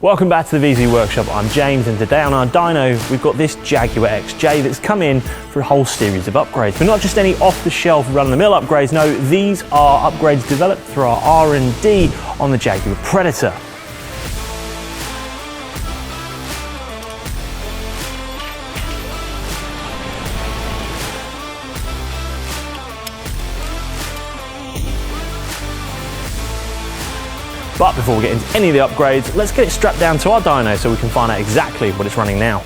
Welcome back to the VIEZU Workshop. I'm James, and today on our dyno we've got this Jaguar XJ that's come in for a whole series of upgrades. But not just any off-the-shelf run-of-the-mill upgrades, no, these are upgrades developed through our R&D on the Jaguar Predator. But before we get into any of the upgrades, let's get it strapped down to our dyno so we can find out exactly what it's running now.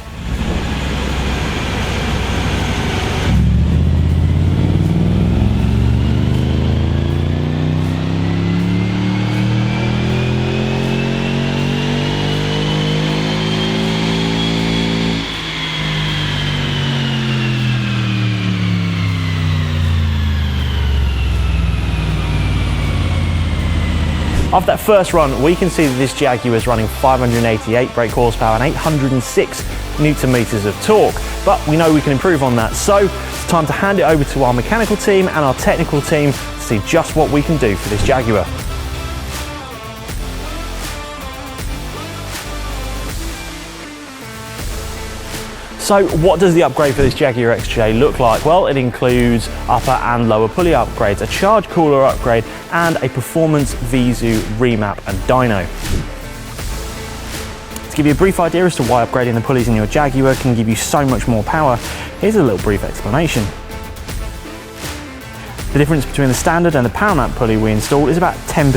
After that first run, we can see that this Jaguar is running 588 brake horsepower and 806 Newton meters of torque, but we know we can improve on that. So it's time to hand it over to our mechanical team and our technical team to see just what we can do for this Jaguar. So what does the upgrade for this Jaguar XJ look like? Well, it includes upper and lower pulley upgrades, a charge cooler upgrade, and a performance VIEZU remap and dyno. To give you a brief idea as to why upgrading the pulleys in your Jaguar can give you so much more power, here's a little brief explanation. The difference between the standard and the power amp pulley we installed is about 10%,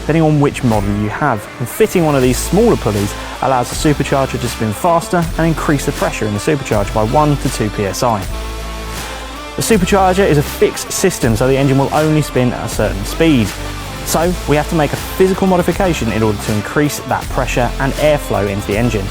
depending on which model you have. And fitting one of these smaller pulleys allows the supercharger to spin faster and increase the pressure in the supercharger by 1 to 2 psi. The supercharger is a fixed system, so the engine will only spin at a certain speed. So we have to make a physical modification in order to increase that pressure and airflow into the engine.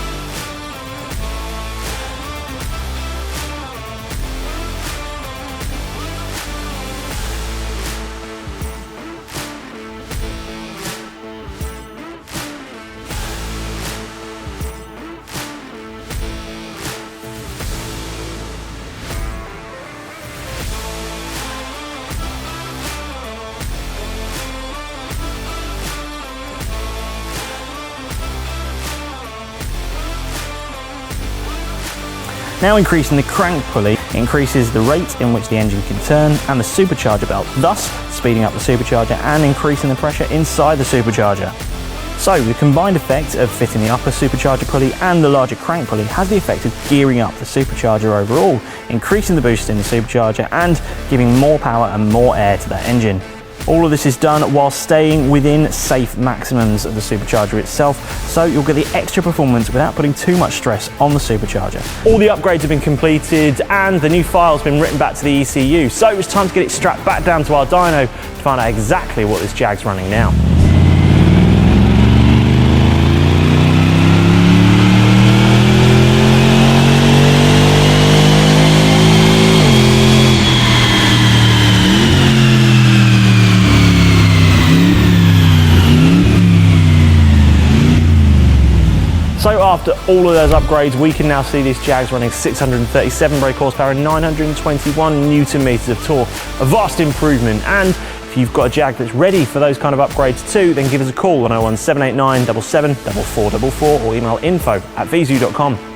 Now increasing the crank pulley increases the rate in which the engine can turn and the supercharger belt, thus speeding up the supercharger and increasing the pressure inside the supercharger. So the combined effect of fitting the upper supercharger pulley and the larger crank pulley has the effect of gearing up the supercharger overall, increasing the boost in the supercharger and giving more power and more air to that engine. All of this is done while staying within safe maximums of the supercharger itself, so you'll get the extra performance without putting too much stress on the supercharger. All the upgrades have been completed and the new file's been written back to the ECU, so it's time to get it strapped back down to our dyno to find out exactly what this Jag's running now. So after all of those upgrades, we can now see this Jag's running 637 brake horsepower and 921 Newton meters of torque, a vast improvement. And if you've got a Jag that's ready for those kind of upgrades too, then give us a call on 01789 77 4444 or email info@viezu.com.